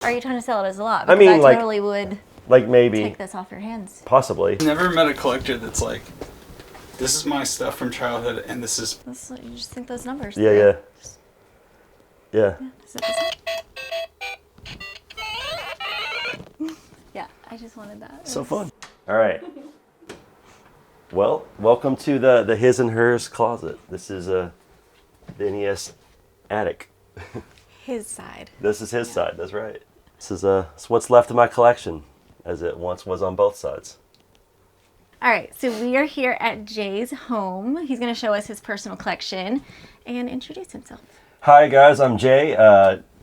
Are you trying to sell it as a lot? I Because mean, I totally would maybe take this off your hands. Possibly. Never met a collector that's like, this is my stuff from childhood, and this is. You just think those numbers. Yeah. Yeah. Is it this one? Yeah, I just wanted that. So fun. All right. Well, welcome to the his and hers closet. This is the NES Addict. His side. This is his side. That's right. This is it's what's left of my collection, as it once was on both sides. All right, so we are here at Jay's home. He's going to show us his personal collection and introduce himself. Hi guys, I'm Jay,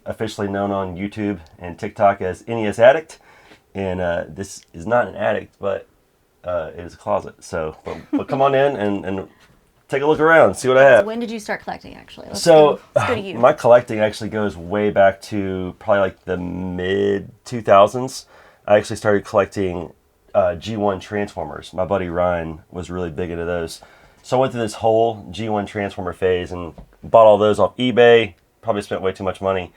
officially known on YouTube and TikTok as NES Addict, and this is not an attic, but it is a closet. So, but come on in and take a look around, see what I have. When did you start collecting, actually? Let's So, go to you. My collecting actually goes way back to probably like the mid-2000s. I actually started collecting G1 Transformers. My buddy Ryan was really big into those. So I went through this whole G1 Transformer phase and bought all those off eBay. Probably spent way too much money.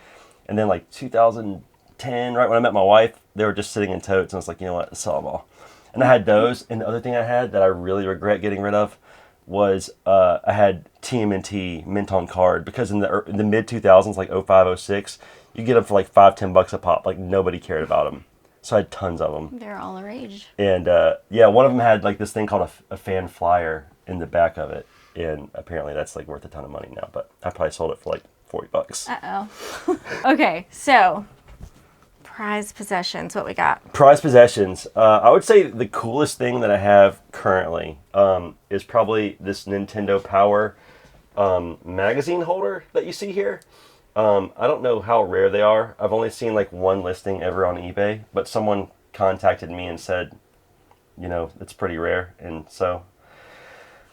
And then like 2010, right when I met my wife, they were just sitting in totes. And I was like, you know what, sell them all. And I had those. And the other thing I had that I really regret getting rid of was I had TMNT mint on card, because in the mid 2000s, like 05, 06, you get them for like $5-10 a pop. Like nobody cared about them. So I had tons of them. They're all the rage. And yeah, one of them had like this thing called a fan flyer in the back of it. And apparently that's like worth a ton of money now, but I probably sold it for like $40. Uh-oh. Okay, so prized possessions, what we got? Prized possessions. I would say the coolest thing that I have currently is probably this Nintendo Power magazine holder that you see here. I don't know how rare they are. I've only seen like one listing ever on eBay, but someone contacted me and said, you know, it's pretty rare. And so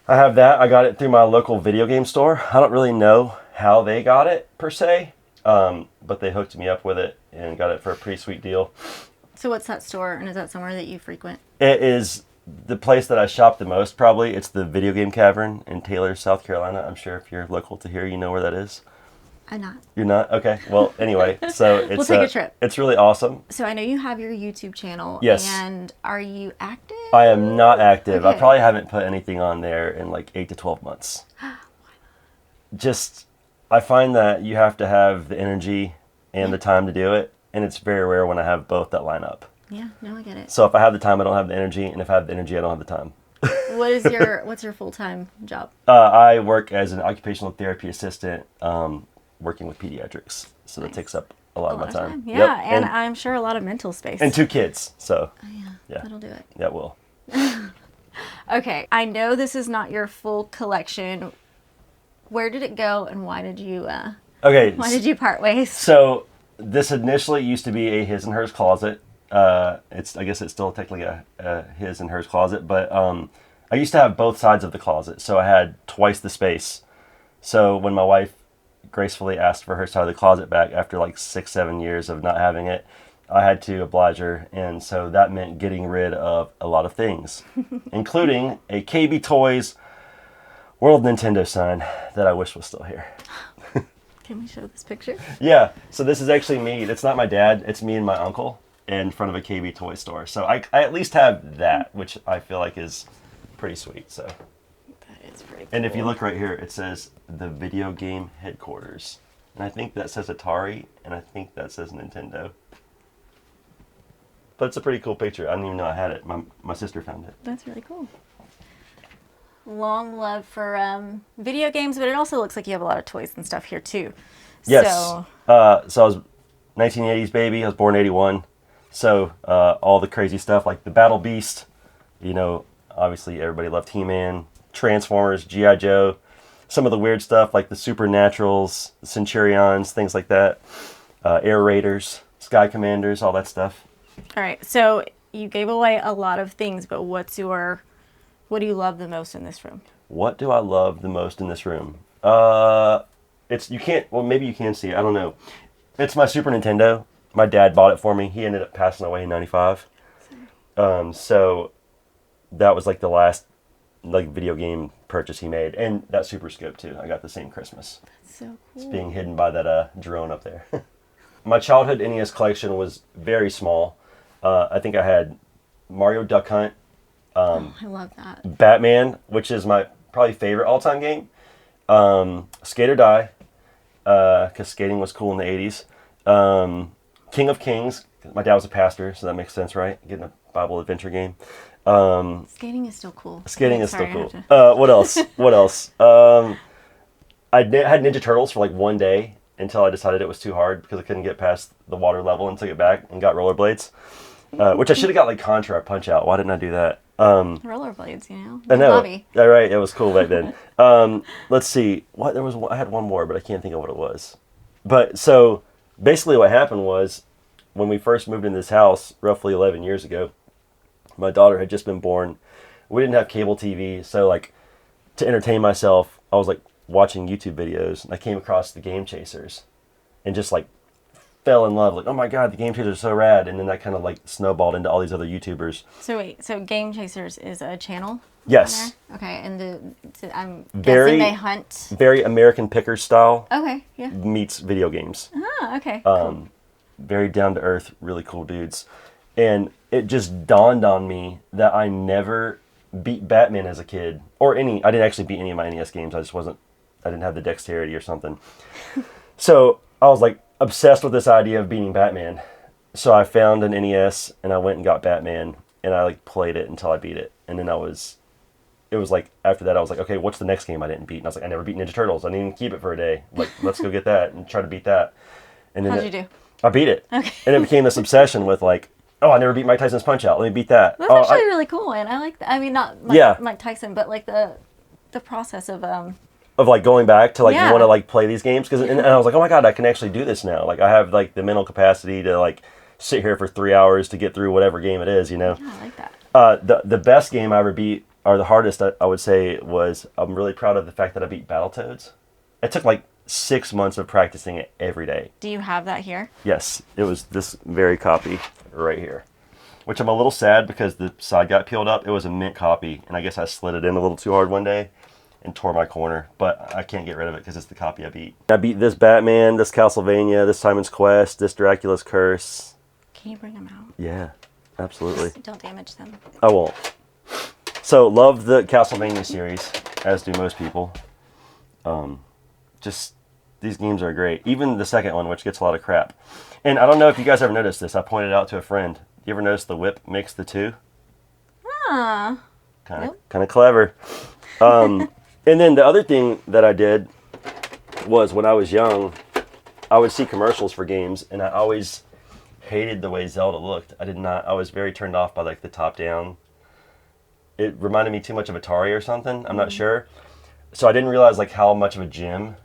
I have that. I got it through my local video game store. I don't really know how they got it per se, but they hooked me up with it and got it for a pretty sweet deal. So what's that store, and is that somewhere that you frequent? It is the place that I shop the most, probably. It's the Video Game Cavern in Taylor, South Carolina. I'm sure if you're local to here, you know where that is. I'm not. You're not? Okay. Well, anyway, so it's We'll take a trip. It's really awesome. So I know you have your YouTube channel. Yes. And are you active? I am not active. Okay. I probably haven't put anything on there in like 8 to 12 months. Just, I find that you have to have the energy and the time to do it, and it's very rare when I have both that line up. Yeah, no, I get it. So if I have the time, I don't have the energy, and if I have the energy, I don't have the time. What's your full-time job? I work as an occupational therapy assistant, working with pediatrics. So that takes up a lot of my time. Yeah, Yep. and I'm sure a lot of mental space. And 2 kids, so. Oh, yeah, yeah, that'll do it. That will. Okay, I know this is not your full collection. Where did it go, and why did you part ways? So this initially used to be a his and hers closet. I guess it's still technically a his and hers closet, but I used to have both sides of the closet, so I had twice the space. So when my wife gracefully asked for her side of the closet back after like 6-7 years of not having it, I had to oblige her, and so that meant getting rid of a lot of things, including a KB Toys World Nintendo sign that I wish was still here. Can we show this picture? Yeah, so this is actually me. It's not my dad, it's me and my uncle in front of a KB Toy store. So I at least have that, which I feel like is pretty sweet. So That is pretty cool. And if you look right here, it says the video game headquarters. And I think that says Atari, and I think that says Nintendo. But it's a pretty cool picture. I didn't even know I had it. My sister found it. That's really cool. Long love for video games, but it also looks like you have a lot of toys and stuff here too. Yes. So I was 1980s baby. I was born 81. So all the crazy stuff like the Battle Beast, you know, obviously everybody loved He-Man, Transformers, G.I. Joe, some of the weird stuff like the Supernaturals, the Centurions, things like that, Air Raiders, Sky Commanders, all that stuff. all right, so you gave away a lot of things, but what do you love the most in this room? What do I love the most in this room? Maybe you can see it. I don't know. It's my Super Nintendo. My dad bought it for me. He ended up passing away in 95. So that was like the last like video game purchase he made. And that Super Scope too. I got the same Christmas. That's so cool. It's being hidden by that drone up there. my childhood NES collection was very small. I think I had Mario Duck Hunt. I love that. Batman, which is my probably favorite all-time game. Skate or Die, because skating was cool in the 80s. King of Kings. My dad was a pastor, so that makes sense, right? Getting a Bible adventure game. Skating is still cool. Skating is Sorry, still cool. What else? What else? I had Ninja Turtles for like one day until I decided it was too hard because I couldn't get past the water level and took it back and got rollerblades. Which I should have got like Contra Punch Out. Why didn't I do that? Rollerblades, you know. I know. Hobby. All right, it was cool back then. Let's see. I had one more, but I can't think of what it was. But so basically, what happened was when we first moved into this house, roughly 11 years ago, my daughter had just been born. We didn't have cable TV, so like to entertain myself, I was like watching YouTube videos, and I came across the Game Chasers, and just like fell in love. Like, oh my god, the Game Chasers are so rad! And then that kind of like snowballed into all these other YouTubers. So wait, so Game Chasers is a channel? Yes. Okay, and I'm Very- guessing they hunt. Very American Pickers style Okay, yeah. meets video games. Ah, okay. Cool. Very down to earth, really cool dudes. And it just dawned on me that I never beat Batman as a kid, or I didn't actually beat any of my NES games. I didn't have the dexterity or something. So I was like obsessed with this idea of beating Batman. So I found an NES and I went and got Batman and I like played it until I beat it. And then it was like, after that I was like, okay, what's the next game I didn't beat? And I was like, I never beat Ninja Turtles. I didn't even keep it for a day. Like, let's go get that and try to beat that. And then How'd you do? I beat it. Okay. And it became this obsession with like, oh, I never beat Mike Tyson's Punch Out. Let me beat that. That's actually really cool, and I like that. I mean, not Mike Tyson, but like the process of like going back to like Yeah. want to like play these games, and I was like, oh my god, I can actually do this now. Like I have like the mental capacity to like sit here for 3 hours to get through whatever game it is, you know. Yeah, I like that. The best game I ever beat, or the hardest I would say, was I'm really proud of the fact that I beat Battletoads. It took like 6 months of practicing it every day. Do you have that here? Yes, it was this very copy right here, which I'm a little sad because the side got peeled up. It was a mint copy, and I guess I slid it in a little too hard one day and tore my corner, but I can't get rid of it because it's the copy I beat. I beat this Batman, this Castlevania, this Simon's Quest, this Dracula's Curse. Can you bring them out? Yeah, absolutely. Just don't damage them. I won't. So, love the Castlevania series, as do most people. Just, these games are great. Even the second one, which gets a lot of crap. And I don't know if you guys ever noticed this. I pointed out to a friend. You ever notice the whip mix the two? Ah. Kind of clever. And then the other thing that I did was when I was young, I would see commercials for games, and I always hated the way Zelda looked. I was very turned off by like the top down. It reminded me too much of Atari or something. I'm not sure. So I didn't realize like how much of a gem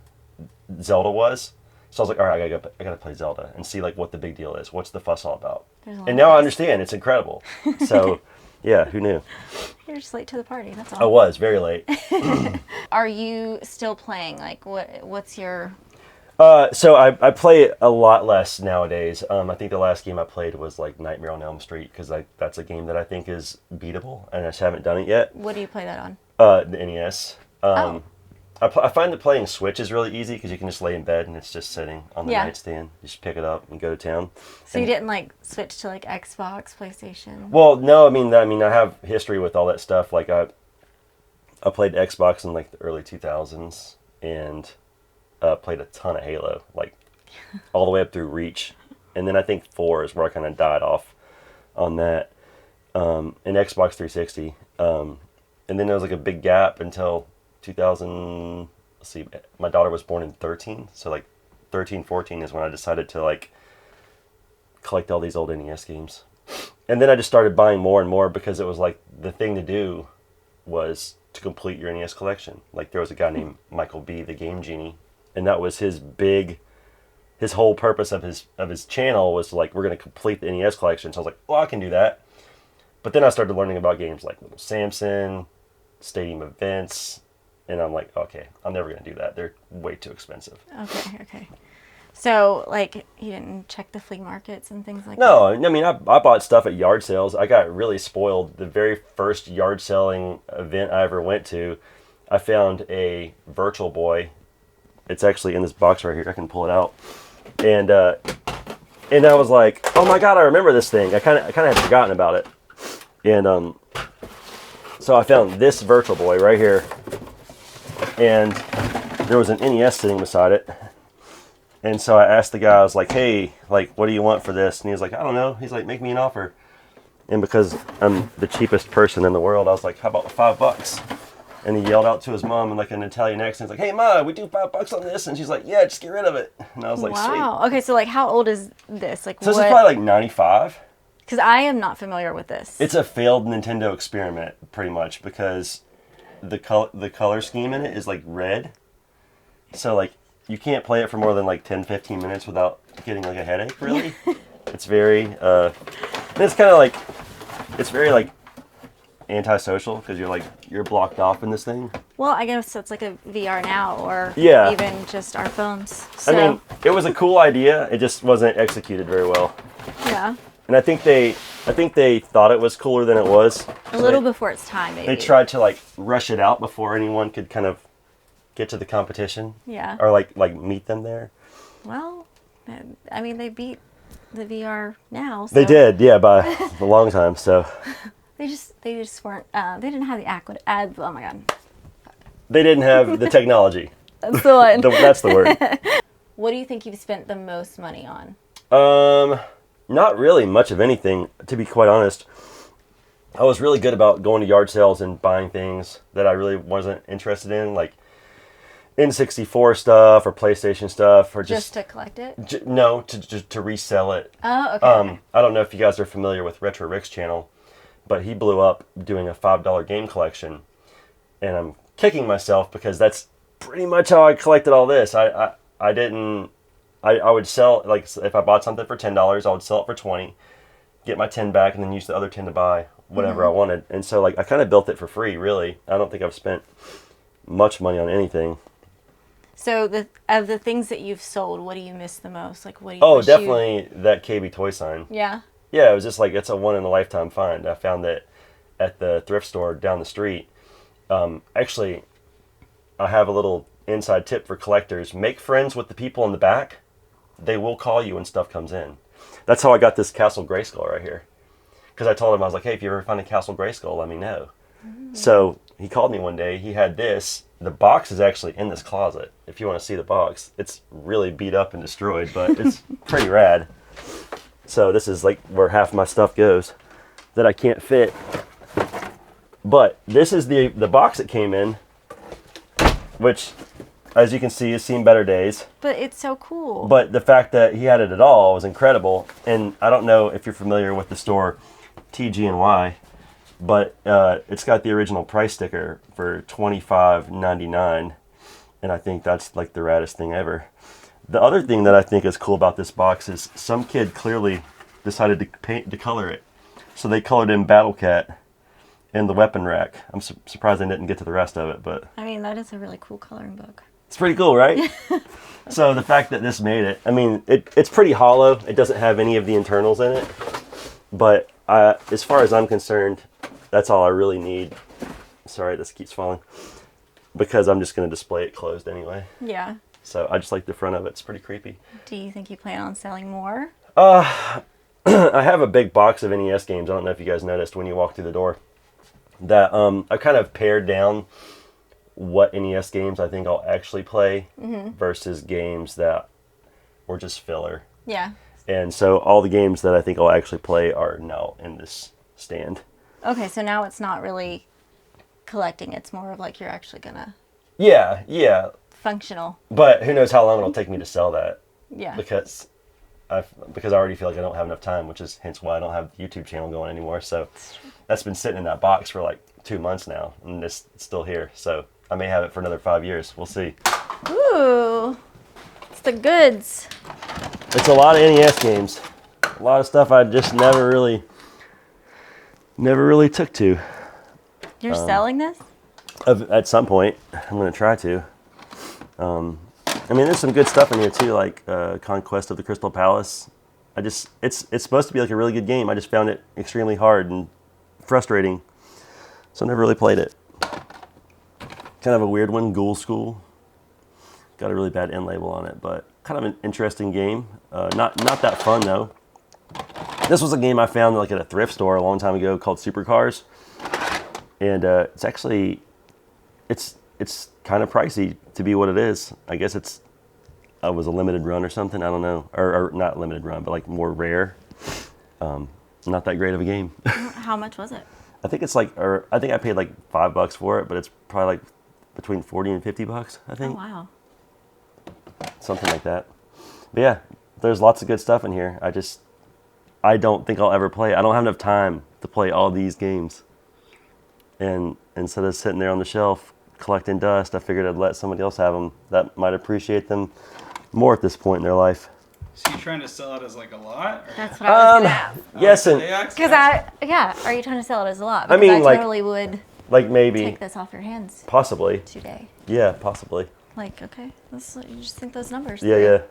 Zelda was. So I was like, all right, I gotta play Zelda and see like what the big deal is. What's the fuss all about? And now I understand. It's incredible. So, yeah, who knew? You're just late to the party. That's I all. was very late. Are you still playing? Like, what's your? So I play a lot less nowadays. I think the last game I played was like Nightmare on Elm Street because that's a game that I think is beatable, and I just haven't done it yet. What do you play that on? The NES. I find that playing Switch is really easy because you can just lay in bed and it's just sitting on the nightstand. You just pick it up and go to town. So you didn't like switch to like Xbox, PlayStation? Well, no. I mean, I have history with all that stuff. Like I played Xbox in like the early 2000s and played a ton of Halo, like all the way up through Reach, and then I think 4 is where I kind of died off on that. And Xbox 360, and then there was like a big gap until 2000. Let's see, my daughter was born in 13, so like 13, 14 is when I decided to like collect all these old NES games. And then I just started buying more and more because it was like the thing to do was to complete your NES collection. Like there was a guy named Michael B, the Game Genie, and that was his whole purpose of his channel was to like, we're going to complete the NES collection. So I was like, well, I can do that. But then I started learning about games like Little Samson, Stadium Events, and I'm like, okay, I'm never going to do that. They're way too expensive. Okay. So, like, you didn't check the flea markets and things like that? No, I mean, I bought stuff at yard sales. I got really spoiled. The very first yard selling event I ever went to, I found a Virtual Boy. It's actually in this box right here. I can pull it out. And And I was like, oh my God, I remember this thing. I kind of had forgotten about it. And so I found this Virtual Boy right here. And there was an NES sitting beside it. And so I asked the guy, I was like, hey, like, what do you want for this? And he was like, I don't know. He's like, make me an offer. And because I'm the cheapest person in the world, I was like, how about $5? And he yelled out to his mom in like an Italian accent. He's like, hey, Ma, we do $5 on this. And she's like, yeah, just get rid of it. And I was like, wow. Sweet. Okay, so like how old is this? Like, So this is probably like 95. Because I am not familiar with this. It's a failed Nintendo experiment, pretty much, because the color scheme in it is like red. So like you can't play it for more than like 10-15 minutes without getting like a headache, really. It's very it's kind of like, it's very like antisocial because you're blocked off in this thing. Well, I guess it's like a VR now, or Yeah. even just our phones. So, I mean, it was a cool idea. It just wasn't executed very well. yeah. And I think they thought it was cooler than it was. A little before its time, maybe. They tried to like rush it out before anyone could kind of get to the competition. Yeah. Or like meet them there. Well, I mean, they beat the VR now. So They did, yeah, by a long time. So They just weren't. They didn't have the ad. Oh my God. they didn't have the technology. That's the one. That's the word. What do you think you've spent the most money on? Not really much of anything, to be quite honest. I was really good about going to yard sales and buying things that I really wasn't interested in, like N64 stuff or PlayStation stuff, or Just to collect it? no, to resell it. Oh, okay. I don't know if you guys are familiar with Retro Rick's channel, but he blew up doing a $5 game collection, and I'm kicking myself because that's pretty much how I collected all this. I would sell, like, if I bought something for $10, I would sell it for $20, get my 10 back, and then use the other 10 to buy whatever I wanted. And so, like, I kind of built it for free, really. I don't think I've spent much money on anything. So of the things that you've sold, what do you miss the most? Like, what do you wish Definitely that KB toy sign. Yeah. Yeah, it was just like, it's a one-in-a-lifetime find. I found it at the thrift store down the street. Actually, I have a little inside tip for collectors. Make friends with the people in the back. They will call you when stuff comes in. That's how I got this Castle Grayskull right here. Because I told him, I was like, hey, if you ever find a Castle Grayskull, let me know. Mm-hmm. So he called me one day. He had this. The box is actually in this closet. If you want to see the box, it's really beat up and destroyed, but it's pretty rad. So this is like where half my stuff goes that I can't fit. But this is the box it came in, which, as you can see, has seen better days. But it's so cool. But the fact that he had it at all was incredible. And I don't know if you're familiar with the store TG&Y, but it's got the original price sticker for $25.99, and I think that's like the raddest thing ever. The other thing that I think is cool about this box is some kid clearly decided to color it. So they colored in Battle Cat and the weapon rack. I'm surprised I didn't get to the rest of it, but I mean, that is a really cool coloring book. it's pretty cool, right? So the fact that this made it, I mean, it's pretty hollow. It doesn't have any of the internals in it, but as far as I'm concerned, that's all I really need. Sorry, this keeps falling. Because I'm just going to display it closed anyway. Yeah. So I just like the front of it. It's pretty creepy. Do you think you plan on selling more? I have a big box of NES games. I don't know if you guys noticed when you walked through the door. That I kind of pared down what NES games I think I'll actually play versus games that were just filler. Yeah. And so all the games that I think I'll actually play are now in this stand. Okay, so now it's not really collecting. It's more of like you're actually gonna... Yeah. Functional. But who knows how long it'll take me to sell that. Yeah. Because I already feel like I don't have enough time, which is hence why I don't have the YouTube channel going anymore. So that's been sitting in that box for like 2 months now, and it's still here. So I may have it for another 5 years. We'll see. Ooh, it's the goods. It's a lot of NES games. A lot of stuff I just never really took to. You're selling this? At some point, I'm going to try to. I mean, there's some good stuff in here too, like Conquest of the Crystal Palace. It's supposed to be like a really good game. I just found it extremely hard and frustrating, so I never really played it. Kind of a weird one, Ghoul School. Got a really bad end label on it, but kind of an interesting game. Not that fun though. This was a game I found like at a thrift store a long time ago called Supercars, and it's actually it's kind of pricey to be what it is. I guess it was a limited run or something. I don't know, or not limited run, but like more rare. Not that great of a game. How much was it? I think it's like, or I think I paid like $5 for it, but it's probably like between 40 and $50. I think. Oh wow. Something like that. But yeah, there's lots of good stuff in here. I don't think I'll ever play. I don't have enough time to play all these games. And instead of sitting there on the shelf collecting dust, I figured I'd let somebody else have them that might appreciate them more at this point in their life. So you trying to sell it as like a lot? Or? That's what I was gonna ask. Yes, and Because are you trying to sell it as a lot? I Because mean, I totally would like maybe take this off your hands possibly. today. Yeah, possibly. Like, okay, you just think those numbers. Yeah.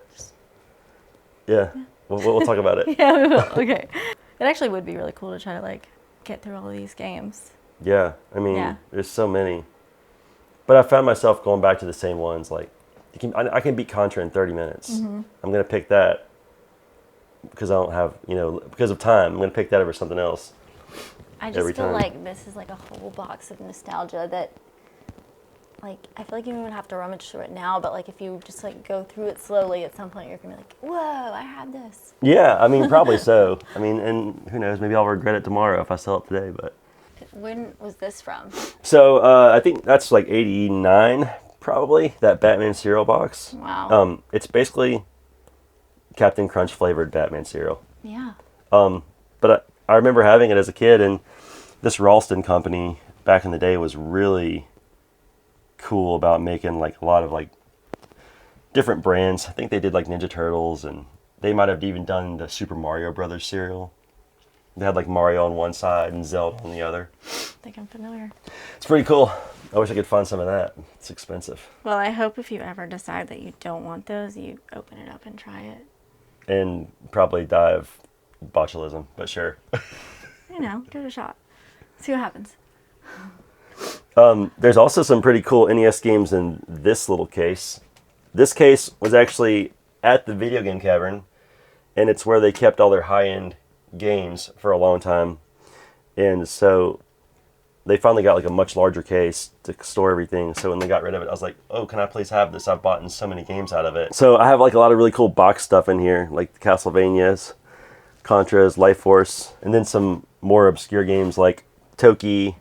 We'll talk about it. Yeah, we will. Okay. It actually would be really cool to try to like get through all of these games. Yeah, I mean, there's so many. But I found myself going back to the same ones. Like, I can beat Contra in 30 minutes. Mm-hmm. I'm going to pick that because I don't have, because of time. I'm going to pick that over something else. I just feel like this is like a whole box of nostalgia that, like, I feel like you don't even have to rummage through it now, but like if you just like go through it slowly, at some point you're going to be like, whoa, I had this. Yeah, I mean, probably so. I mean, and who knows, maybe I'll regret it tomorrow if I sell it today, but. When was this from? So I think that's like 89, probably, that Batman cereal box. Wow. It's basically Captain Crunch flavored Batman cereal. Yeah. But I remember having it as a kid, and this Ralston company back in the day was really cool about making like a lot of like different brands. I think they did like Ninja Turtles, and they might have even done the Super Mario Brothers cereal. They had like Mario on one side and Zelda on the other. I think I'm familiar. It's pretty cool. I wish I could find some of that. It's expensive. Well, I hope if you ever decide that you don't want those, you open it up and try it. And probably die of botulism, but sure. Give it a shot. See what happens. There's also some pretty cool NES games in this little case. This case was actually at the Video Game Cavern, and it's where they kept all their high-end games for a long time. And so they finally got like a much larger case to store everything. So when they got rid of it, I was like, oh, can I please have this? I've bought so many games out of it. So I have like a lot of really cool box stuff in here, like the Castlevanias, Contras, Life Force, and then some more obscure games like Toki,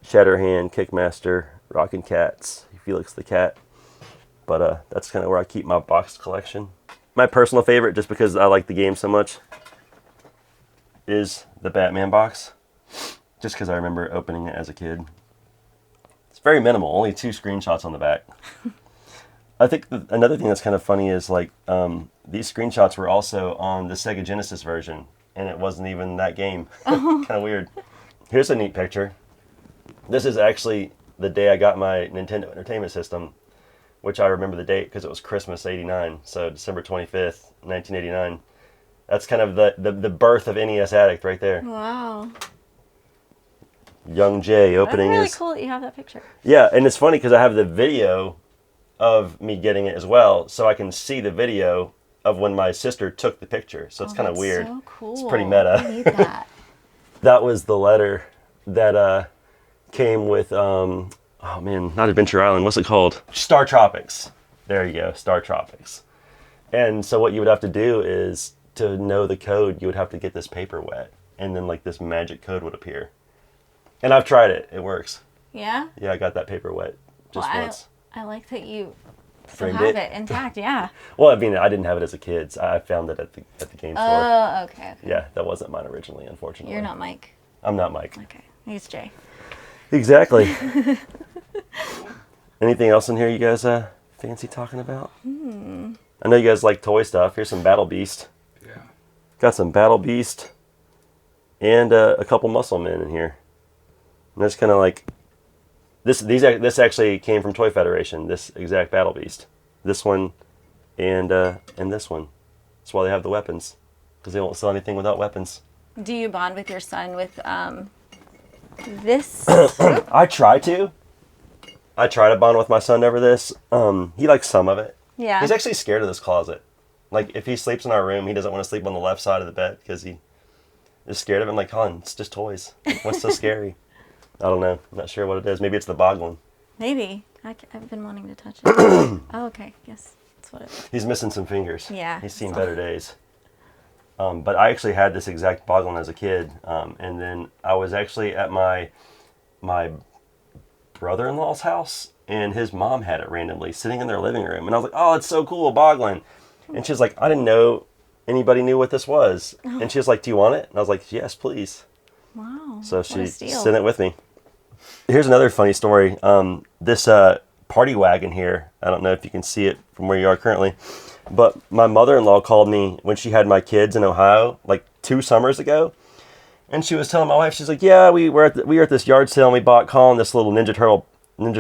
Shatterhand, Kickmaster, Rockin' Cats, Felix the Cat. But that's kind of where I keep my box collection. My personal favorite, just because I like the game so much, is the Batman box. Just because I remember opening it as a kid. It's very minimal, only 2 screenshots on the back. I think another thing that's kind of funny is like these screenshots were also on the Sega Genesis version, and it wasn't even that game. Kind of weird. Here's a neat picture. This is actually the day I got my Nintendo Entertainment System, which I remember the date because it was Christmas '89, so December 25th, 1989. That's kind of the birth of NES Addict right there. Wow. Young Jay opening That's really cool that you have that picture. Yeah, and it's funny because I have the video of me getting it as well, so I can see the video of when my sister took the picture. So it's kind of weird. So cool. It's pretty meta. I need that. That was the letter that came with, oh man, not Adventure Island. What's it called? Star Tropics. There you go, Star Tropics. And so what you would have to do is, to know the code, you would have to get this paper wet, and then like this magic code would appear. And I've tried it. It works. Yeah? Yeah, I got that paper wet just once. I like that you still have it intact, yeah. Well, I mean, I didn't have it as a kid. So I found it at the game store. Oh, okay. Yeah, that wasn't mine originally, unfortunately. You're not Mike. I'm not Mike. Okay, he's Jay. Exactly. Anything else in here you guys fancy talking about? I know you guys like toy stuff. Here's some Battle Beast. Yeah. Got some Battle Beast and a couple Muscle Men in here. And that's kind of like this actually came from Toy Federation. This exact Battle Beast, this one, and this one. That's why they have the weapons, because they won't sell anything without weapons. Do you bond with your son with this? I try to bond with my son over this. He likes some of it. Yeah. He's actually scared of this closet. Like, if he sleeps in our room, he doesn't want to sleep on the left side of the bed because he is scared of it. I'm like, Colin, it's just toys. What's so scary? I don't know. I'm not sure what it is. Maybe it's the boggling. Maybe. I've been wanting to touch it. Oh, okay. Yes, that's what it is. He's missing some fingers. Yeah. He's seen better days. But I actually had this exact boggling as a kid. And then I was actually at my brother-in-law's house, and his mom had it randomly sitting in their living room. And I was like, oh, it's so cool, boggling. And she was like, I didn't know anybody knew what this was. Oh. And she was like, do you want it? And I was like, yes, please. Wow. So she sent it with me. Here's another funny story. This party wagon here, I don't know if you can see it from where you are currently, but my mother-in-law called me when she had my kids in Ohio, like 2 summers ago. And she was telling my wife, she's like, yeah, we were at this yard sale and we bought Colin this little Ninja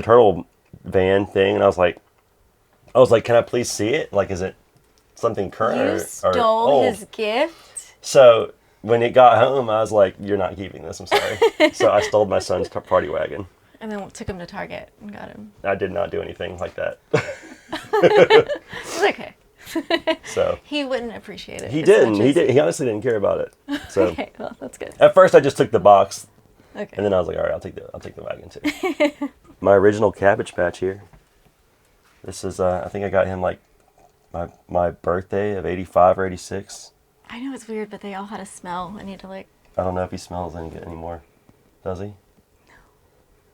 Turtle van thing. And I was like, can I please see it? Like, is it something current or stole old? His gift? So when it got home, I was like, you're not keeping this, I'm sorry. So I stole my son's party wagon. And then took him to Target and got him. I did not do anything like that. It's okay. So he wouldn't appreciate it. He didn't. He honestly didn't care about it. So okay, well, that's good. At first, I just took the box, okay, and then I was like, all right, I'll take the wagon too. My original Cabbage Patch here. This is I think I got him like my birthday of '85 or '86. I know it's weird, but they all had a smell. I need to like. I don't know if he smells any good anymore. Does he? No.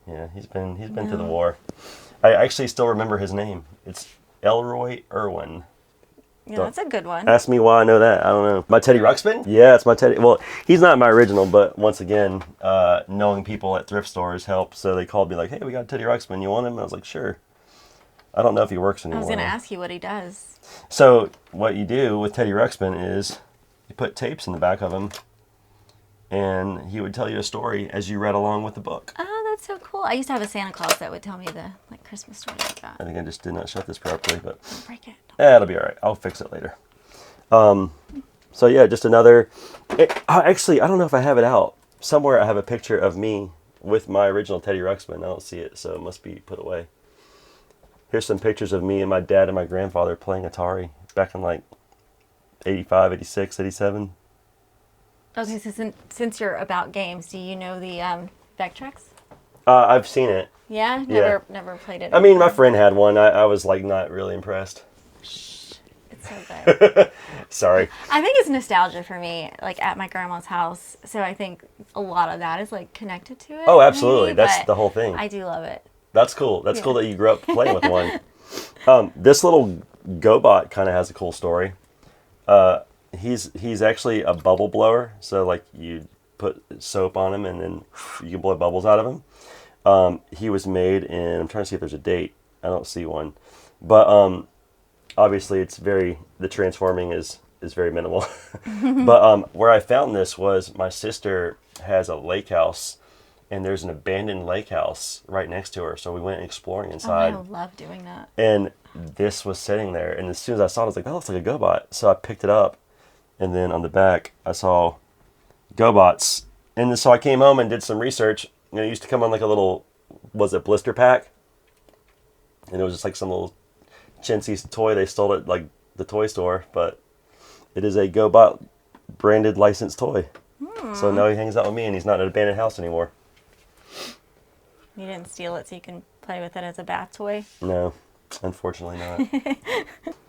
Yeah, he's been through the war. I actually still remember his name. It's Elroy Irwin. Yeah, that's a good one. Ask me why I know that. I don't know. My Teddy Ruxpin? Yeah, it's my Teddy. Well, he's not my original, but once again, knowing people at thrift stores helped. So they called me like, hey, we got Teddy Ruxpin. You want him? And I was like, sure. I don't know if he works anymore. I was going to ask you what he does. So what you do with Teddy Ruxpin is you put tapes in the back of him, and he would tell you a story as you read along with the book. Oh, that's so cool. I used to have a Santa Claus that would tell me the Christmas stories like that. I think I just did not shut this properly, but Don't break it. It'll be all right. I'll fix it later. So yeah, just another. Actually, I don't know if I have it out. Somewhere I have a picture of me with my original Teddy Ruxpin. I don't see it, so it must be put away. Here's some pictures of me and my dad and my grandfather playing Atari back in like 85, 86, 87. Okay, so since you're about games, do you know the Vectrex? I've seen it. Yeah? Yeah. Never played it. I mean, my friend had one. I was like not really impressed. It's so good. Sorry. I think it's nostalgia for me, like at my grandma's house. So I think a lot of that is like connected to it. Oh, absolutely. Maybe, That's the whole thing. I do love it. That's cool. That's cool that you grew up playing with one. This little GoBot kind of has a cool story. He's actually a bubble blower. So like you put soap on him and then you can blow bubbles out of him. He was made in, I'm trying to see if there's a date. I don't see one. But obviously the transforming is very minimal. But where I found this was my sister has a lake house, and there's an abandoned lake house right next to her. So we went exploring inside. Oh, I love doing that. And this was sitting there, and as soon as I saw it, I was like, that looks like a GoBot. So I picked it up, and then on the back, I saw GoBots. And then, so I came home and did some research. You know, it used to come on like a little, blister pack? And it was just like some little chintzy toy. They stole it like the toy store, but it is a GoBot branded licensed toy. So now he hangs out with me, and he's not in an abandoned house anymore. You didn't steal it so you can play with it as a bath toy? No, unfortunately not.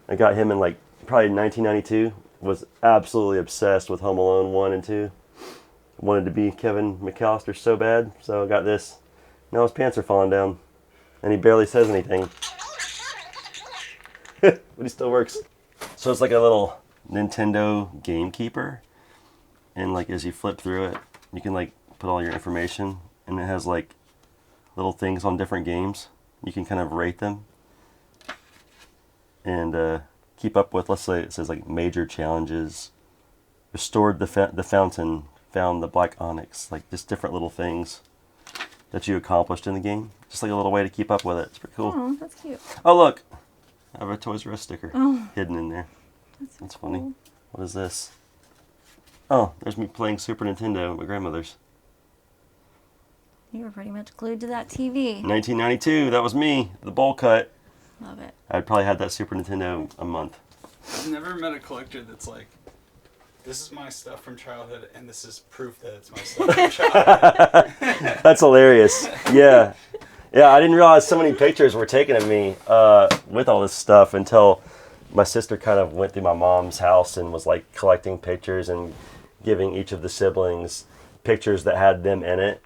I got him in like probably 1992. Was absolutely obsessed with Home Alone 1 and 2. Wanted to be Kevin McAllister so bad, so I got this. Now his pants are falling down, and he barely says anything. But he still works. So it's like a little Nintendo Gamekeeper, and like as you flip through it, you can like put all your information, and it has like little things on different games. You can kind of rate them and keep up with. Let's say it says like major challenges, restored the fountain, found the black onyx, like just different little things that you accomplished in the game. Just like a little way to keep up with it. It's pretty cool. Oh, that's cute. Oh look, I have a Toys R Us sticker hidden in there. That's funny. Cool. What is this? Oh, there's me playing Super Nintendo at my grandmother's. You were pretty much glued to that TV. 1992, that was me, the bowl cut. Love it. I'd probably had that Super Nintendo a month. I've never met a collector that's like, this is my stuff from childhood, and this is proof that it's my stuff from childhood. That's hilarious. Yeah. Yeah, I didn't realize so many pictures were taken of me with all this stuff until my sister kind of went through my mom's house and was like collecting pictures and giving each of the siblings pictures that had them in it.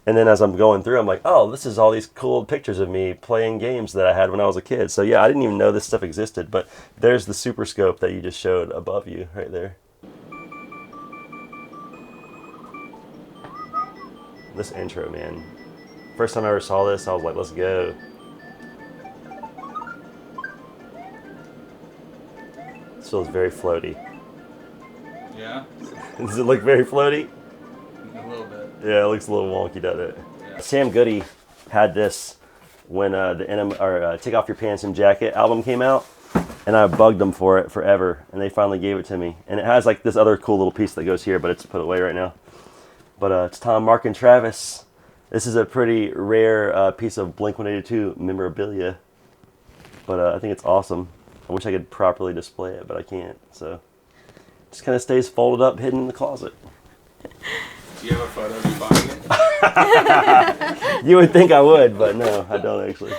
And then as I'm going through, I'm like, oh, this is all these cool pictures of me playing games that I had when I was a kid. So yeah, I didn't even know this stuff existed, but there's the Super Scope that you just showed above you right there. This intro, man. First time I ever saw this, I was like, let's go. This feels very floaty. Yeah? Does it look very floaty? A little bit. Yeah, it looks a little wonky, doesn't it? Yeah. Sam Goody had this when the Take Off Your Pants and Jacket album came out, and I bugged them for it forever, and they finally gave it to me. And it has like this other cool little piece that goes here, but it's put away right now. But it's Tom, Mark, and Travis. This is a pretty rare piece of Blink-182 memorabilia, but I think it's awesome. I wish I could properly display it, but I can't. So it just kind of stays folded up, hidden in the closet. Do you have a photo of you buying it? You would think I would, but no, I don't actually.